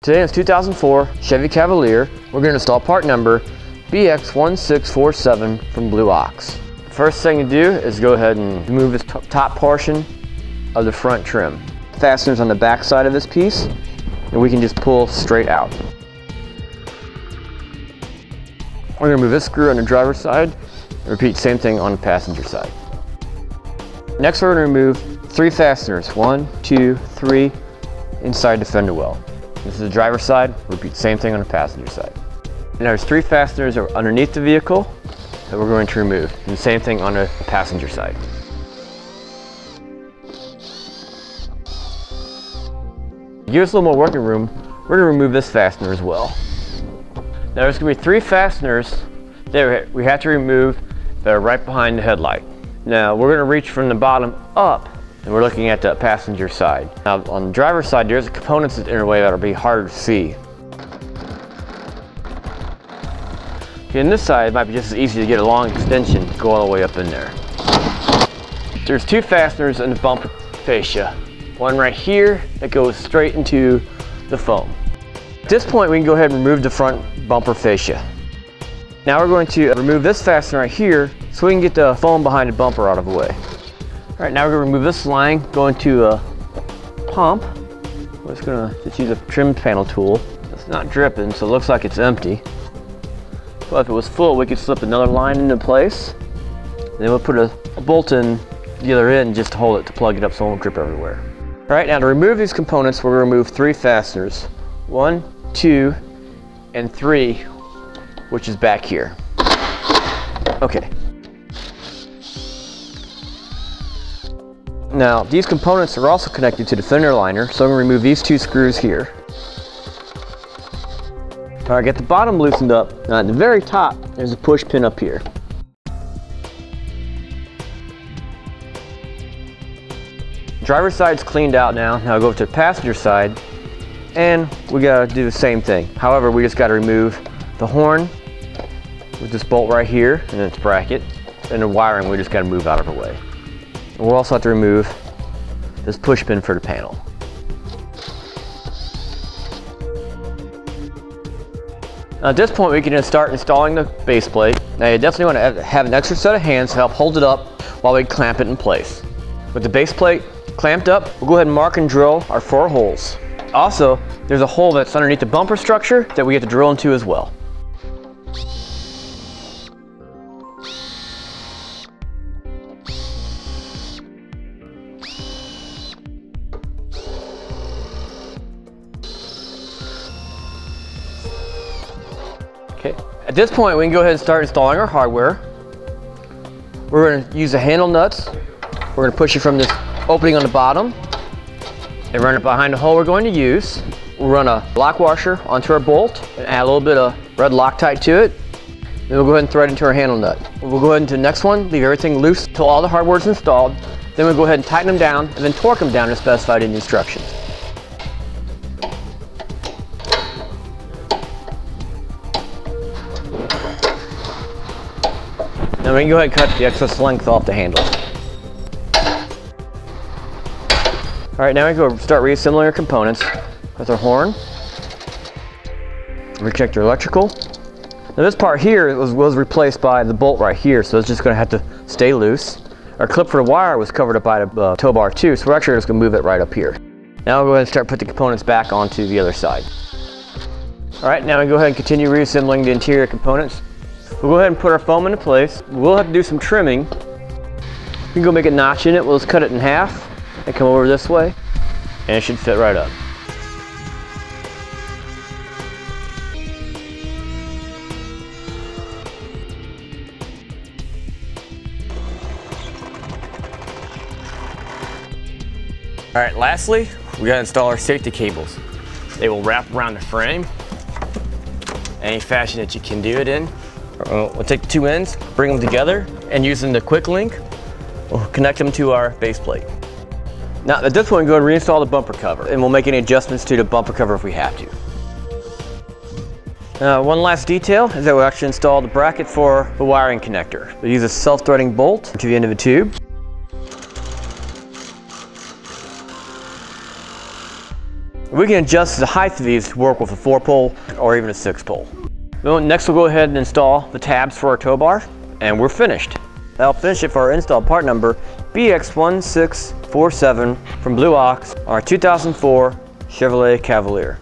Today is 2004 Chevy Cavalier. We're going to install part number BX1647 from Blue Ox. First thing to do is go ahead and remove this top portion of the front trim. Fasteners on the back side of this piece, and we can just pull straight out. We're going to remove this screw on the driver's side and repeat same thing on the passenger side. Next we're going to remove 3 fasteners, 1, 2, 3, inside the fender well. This is the driver's side, repeat the same thing on the passenger side. And there's 3 fasteners that are underneath the vehicle that we're going to remove, and the same thing on the passenger side. To give us a little more working room, we're going to remove this fastener as well. Now there's going to be 3 fasteners that we have to remove that are right behind the headlight. Now we're going to reach from the bottom up, and we're looking at the passenger side. Now on the driver's side, there's components in the way that'll be harder to see. Okay, on this side, it might be just as easy to get a long extension to go all the way up in there. There's 2 fasteners in the bumper fascia. One right here that goes straight into the foam. At this point, we can go ahead and remove the front bumper fascia. Now we're going to remove this fastener right here so we can get the foam behind the bumper out of the way. All right, now we're going to remove this line, go into a pump. We're just going to use a trim panel tool. It's not dripping, so it looks like it's empty. But if it was full, we could slip another line into place. And then we'll put a bolt in the other end just to hold it, to plug it up so it won't drip everywhere. All right, now to remove these components, we're going to remove 3 fasteners. 1, 2, and 3, which is back here. Okay. Now, these components are also connected to the fender liner, so I'm going to remove these 2 screws here. All right, get the bottom loosened up. Now at the very top, there's a push pin up here. Driver's side's cleaned out now. Now go to the passenger side, and we gotta do the same thing. However, we just gotta remove the horn with this bolt right here and its bracket, and the wiring we just gotta move out of the way. And we'll also have to remove this push pin for the panel. Now at this point, we can just start installing the base plate. Now you definitely want to have an extra set of hands to help hold it up while we clamp it in place. With the base plate clamped up, we'll go ahead and mark and drill our 4 holes. Also, there's a hole that's underneath the bumper structure that we have to drill into as well. Okay. At this point, we can go ahead and start installing our hardware. We're going to use the handle nuts. We're going to push it from this opening on the bottom and run it behind the hole we're going to use. We'll run a lock washer onto our bolt and add a little bit of red Loctite to it. Then we'll go ahead and thread into our handle nut. We'll go ahead into the next one, leave everything loose until all the hardware is installed. Then we'll go ahead and tighten them down and then torque them down as specified in the instructions. Now we can go ahead and cut the excess length off the handle. All right, now we go start reassembling our components with our horn. Reconnect our electrical. Now this part here was replaced by the bolt right here, so it's just going to have to stay loose. Our clip for the wire was covered up by the tow bar too, so we're actually just going to move it right up here. Now we'll go ahead and start putting the components back onto the other side. All right, now we go ahead and continue reassembling the interior components. We'll go ahead and put our foam into place. We'll have to do some trimming. We can go make a notch in it. We'll just cut it in half and come over this way, and it should fit right up. All right, lastly, we gotta install our safety cables. They will wrap around the frame, any fashion that you can do it in. We'll take the 2 ends, bring them together, and using the quick link, we'll connect them to our base plate. Now at this point, we go and reinstall the bumper cover, and we'll make any adjustments to the bumper cover if we have to. One last detail is that we'll actually install the bracket for the wiring connector. We'll use a self-threading bolt to the end of the tube. We can adjust the height of these to work with a 4-pole or even a 6-pole. Next we'll go ahead and install the tabs for our tow bar, and we're finished. That'll finish it for our install part number BX1647 from Blue Ox on our 2004 Chevrolet Cavalier.